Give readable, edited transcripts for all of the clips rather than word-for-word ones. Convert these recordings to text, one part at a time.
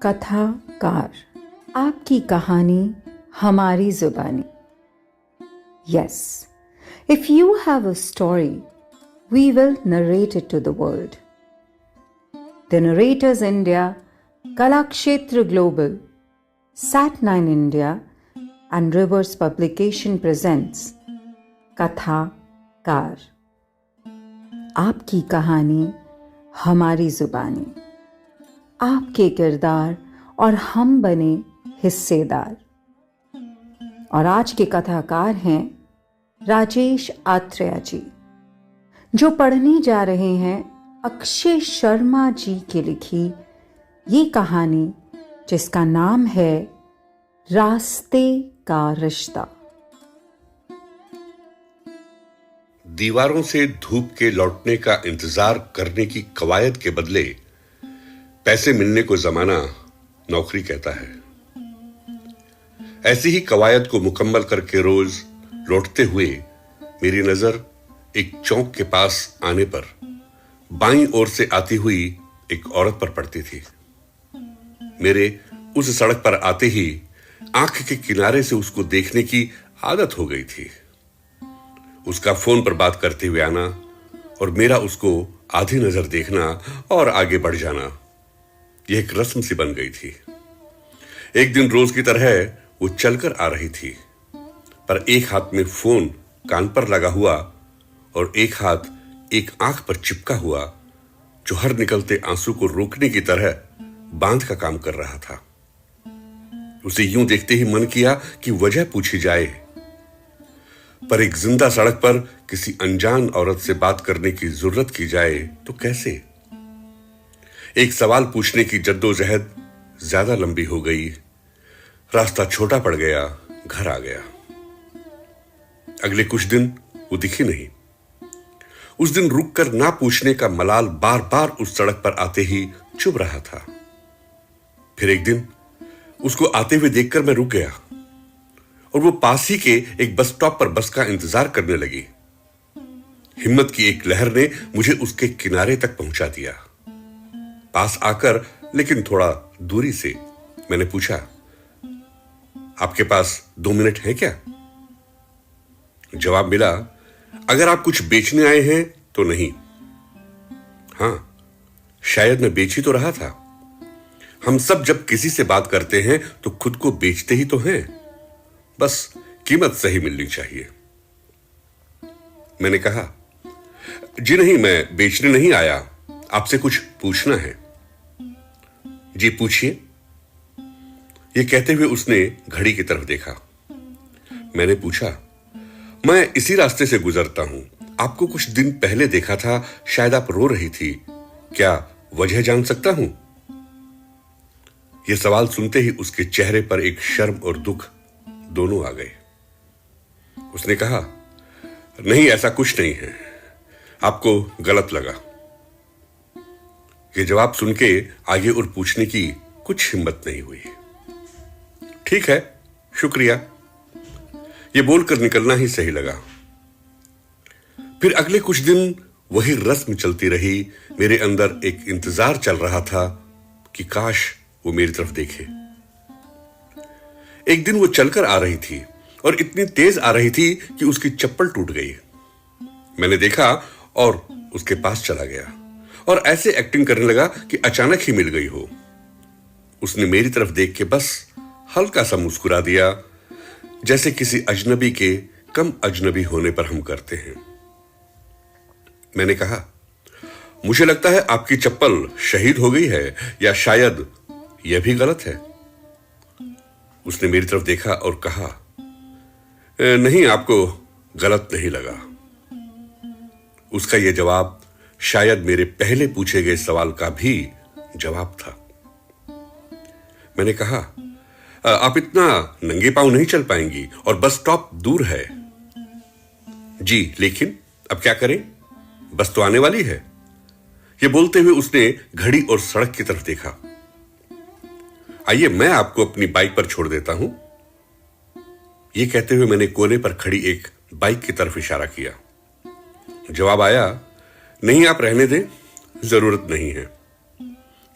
कथाकार, आपकी कहानी हमारी जुबानी. Yes, if you have a story, we will narrate it to the world. The Narrators India, Kalakshetra Global, Sat9 India and Rivers Publication presents कथाकार, आपकी कहानी हमारी जुबानी. आपके किरदार और हम बने हिस्सेदार. और आज के कथाकार हैं राजेश आत्रेया जी, जो पढ़ने जा रहे हैं अक्षय शर्मा जी की लिखी ये कहानी, जिसका नाम है रास्ते का रिश्ता. दीवारों से धूप के लौटने का इंतजार करने की कवायद के बदले पैसे मिलने को जमाना नौकरी कहता है. ऐसी ही कवायद को मुकम्मल करके रोज लौटते हुए मेरी नजर एक चौक के पास आने पर बाईं ओर से आती हुई एक औरत पर पड़ती थी. मेरे उस सड़क पर आते ही आंख के किनारे से उसको देखने की आदत हो गई थी. उसका फोन पर बात करते हुए आना और मेरा उसको आधी नजर देखना और आगे बढ़ जाना, यह एक रस्म सी बन गई थी. एक दिन रोज की तरह वो चलकर आ रही थी, पर एक हाथ में फोन कान पर लगा हुआ और एक हाथ एक आंख पर चिपका हुआ, जो हर निकलते आंसू को रोकने की तरह बांध का काम कर रहा था. उसे यूं देखते ही मन किया कि वजह पूछी जाए, पर एक जिंदा सड़क पर किसी अनजान औरत से बात करने की जरूरत की जाए तो कैसे? एक सवाल पूछने की जद्दोजहद ज्यादा लंबी हो गई. रास्ता छोटा पड़ गया, घर आ गया. अगले कुछ दिन वो दिखी नहीं. उस दिन रुककर ना पूछने का मलाल बार बार उस सड़क पर आते ही चुभ रहा था. फिर एक दिन उसको आते हुए देखकर मैं रुक गया और वो पास ही के एक बस स्टॉप पर बस का इंतजार करने लगी. हिम्मत की एक लहर ने मुझे उसके किनारे तक पहुंचा दिया. पास आकर, लेकिन थोड़ा दूरी से, मैंने पूछा, आपके पास 2 मिनट है क्या? जवाब मिला, अगर आप कुछ बेचने आए हैं तो नहीं. हां, शायद मैं बेच ही तो रहा था. हम सब जब किसी से बात करते हैं तो खुद को बेचते ही तो हैं, बस कीमत सही मिलनी चाहिए. मैंने कहा, जी नहीं, मैं बेचने नहीं आया, आपसे कुछ पूछना है. जी पूछिए. यह कहते हुए उसने घड़ी की तरफ देखा. मैंने पूछा, मैं इसी रास्ते से गुजरता हूं, आपको कुछ दिन पहले देखा था, शायद आप रो रही थी, क्या वजह जान सकता हूं? यह सवाल सुनते ही उसके चेहरे पर एक शर्म और दुख दोनों आ गए. उसने कहा, नहीं, ऐसा कुछ नहीं है, आपको गलत लगा. यह जवाब सुन के आगे और पूछने की कुछ हिम्मत नहीं हुई. ठीक है, शुक्रिया, यह बोलकर निकलना ही सही लगा. फिर अगले कुछ दिन वही रस्म चलती रही. मेरे अंदर एक इंतजार चल रहा था कि काश वो मेरी तरफ देखे. एक दिन वो चलकर आ रही थी और इतनी तेज आ रही थी कि उसकी चप्पल टूट गई. मैंने देखा और उसके पास चला गया और ऐसे एक्टिंग करने लगा कि अचानक ही मिल गई हो. उसने मेरी तरफ देख के बस हल्का सा मुस्कुरा दिया, जैसे किसी अजनबी के कम अजनबी होने पर हम करते हैं. मैंने कहा, मुझे लगता है आपकी चप्पल शहीद हो गई है, या शायद यह भी गलत है. उसने मेरी तरफ देखा और कहा, नहीं, आपको गलत नहीं लगा. उसका यह जवाब शायद मेरे पहले पूछे गए सवाल का भी जवाब था. मैंने कहा, आप इतना नंगे पांव नहीं चल पाएंगी और बस स्टॉप दूर है. जी, लेकिन अब क्या करें, बस तो आने वाली है. यह बोलते हुए उसने घड़ी और सड़क की तरफ देखा. आइए, मैं आपको अपनी बाइक पर छोड़ देता हूं. यह कहते हुए मैंने कोने पर खड़ी एक बाइक की तरफ इशारा किया. जवाब आया, नहीं, आप रहने दें, जरूरत नहीं है.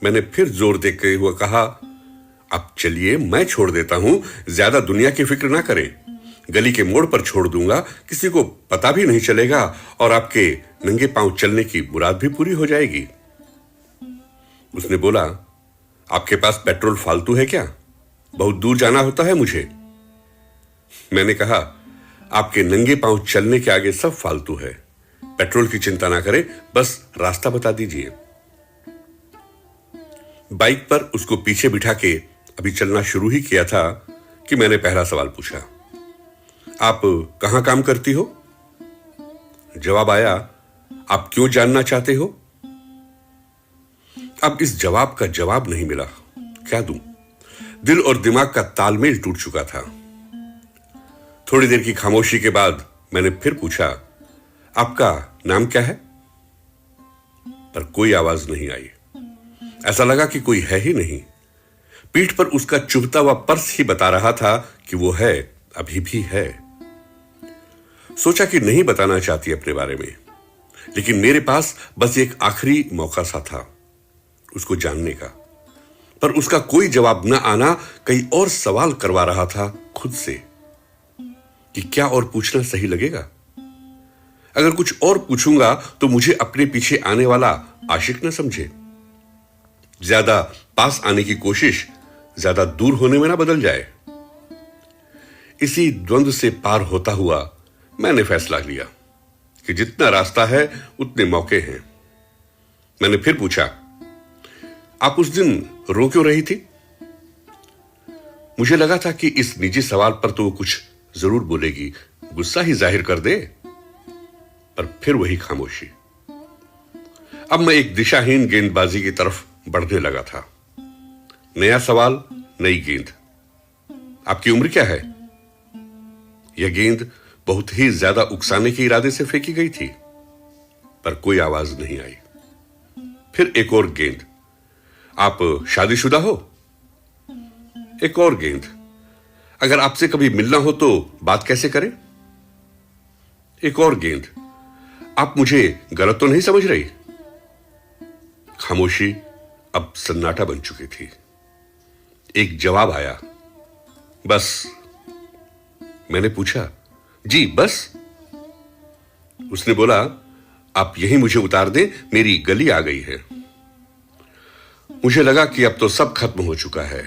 मैंने फिर जोर देते हुए कहा, अब चलिए मैं छोड़ देता हूं, ज्यादा दुनिया की फिक्र ना करें। गली के मोड़ पर छोड़ दूंगा, किसी को पता भी नहीं चलेगा और आपके नंगे पांव चलने की मुराद भी पूरी हो जाएगी। उसने बोला, आपके पास पेट्रोल फालतू है क्या? बहुत दूर जाना होता है मुझे। मैंने कहा, आपके नंगे पांव चलने के आगे सब फालतू है। पेट्रोल की चिंता ना करें, बस रास्ता बता दीजिए। बाइक पर उसको पीछे बिठा के अभी चलना शुरू ही किया था कि मैंने पहला सवाल पूछा, आप कहां काम करती हो? जवाब आया, आप क्यों जानना चाहते हो? अब इस जवाब का जवाब नहीं मिला, क्या दूं? दिल और दिमाग का तालमेल टूट चुका था। थोड़ी देर की खामोशी के बाद मैंने फिर पूछा, आपका नाम क्या है? पर कोई आवाज नहीं आई। ऐसा लगा कि कोई है ही नहीं। पीठ पर उसका चुभता हुआ पर्स ही बता रहा था कि वो है, अभी भी है। सोचा कि नहीं बताना चाहती अपने बारे में, लेकिन मेरे पास बस एक आखिरी मौका सा था उसको जानने का। पर उसका कोई जवाब न आना कई और सवाल करवा रहा था खुद से कि क्या और पूछना सही लगेगा। अगर कुछ और पूछूंगा तो मुझे अपने पीछे आने वाला आशिक न समझे, ज्यादा पास आने की कोशिश ज्यादा दूर होने में ना बदल जाए। इसी द्वंद्व से पार होता हुआ मैंने फैसला लिया कि जितना रास्ता है उतने मौके हैं। मैंने फिर पूछा, आप उस दिन रो क्यों रही थी? मुझे लगा था कि इस निजी सवाल पर तो वो कुछ जरूर बोलेगी, गुस्सा ही जाहिर कर दे, पर फिर वही खामोशी। अब मैं एक दिशाहीन गेंदबाजी की तरफ बढ़ने लगा था। नया सवाल, नई गेंद। आपकी उम्र क्या है? यह गेंद बहुत ही ज्यादा उकसाने के इरादे से फेंकी गई थी, पर कोई आवाज नहीं आई। फिर एक और गेंद, आप शादीशुदा हो? एक और गेंद, अगर आपसे कभी मिलना हो तो बात कैसे करें? एक और गेंद, आप मुझे गलत तो नहीं समझ रही? खामोशी अब सन्नाटा बन चुकी थी। एक जवाब आया, बस। मैंने पूछा, जी बस? उसने बोला, आप यहीं मुझे उतार दें, मेरी गली आ गई है। मुझे लगा कि अब तो सब खत्म हो चुका है,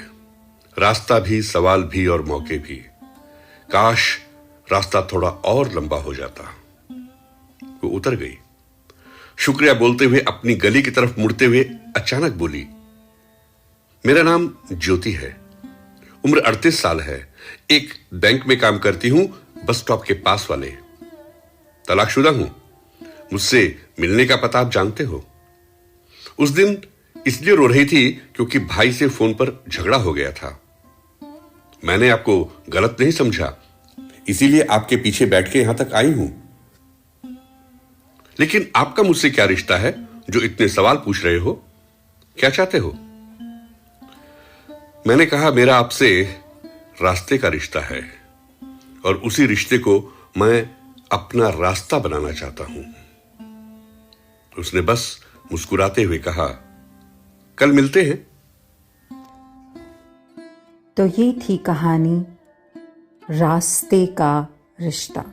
रास्ता भी, सवाल भी और मौके भी। काश रास्ता थोड़ा और लंबा हो जाता। वो उतर गई। शुक्रिया बोलते हुए अपनी गली की तरफ मुड़ते हुए अचानक बोली, मेरा नाम ज्योति है, उम्र 38 साल है, एक बैंक में काम करती हूं, बस स्टॉप के पास वाले। तलाकशुदा हूं, मुझसे मिलने का पता आप जानते हो। उस दिन इसलिए रो रही थी क्योंकि भाई से फोन पर झगड़ा हो गया था। मैंने आपको गलत नहीं समझा, इसीलिए आपके पीछे बैठ के यहां तक आई हूं। लेकिन आपका मुझसे क्या रिश्ता है जो इतने सवाल पूछ रहे हो? क्या चाहते हो? मैंने कहा, मेरा आपसे रास्ते का रिश्ता है और उसी रिश्ते को मैं अपना रास्ता बनाना चाहता हूं। उसने बस मुस्कुराते हुए कहा, कल मिलते हैं। तो ये थी कहानी रास्ते का रिश्ता,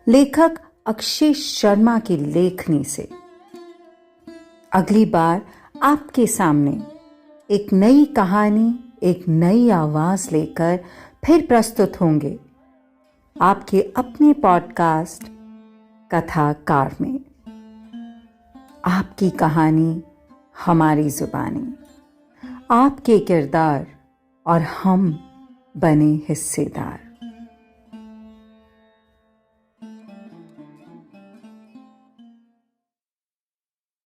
लेखक अक्षय शर्मा की लेखनी से। अगली बार आपके सामने एक नई कहानी, एक नई आवाज लेकर फिर प्रस्तुत होंगे आपके अपने पॉडकास्ट कथाकार में। आपकी कहानी, हमारी जुबानी, आपके किरदार और हम बने हिस्सेदार।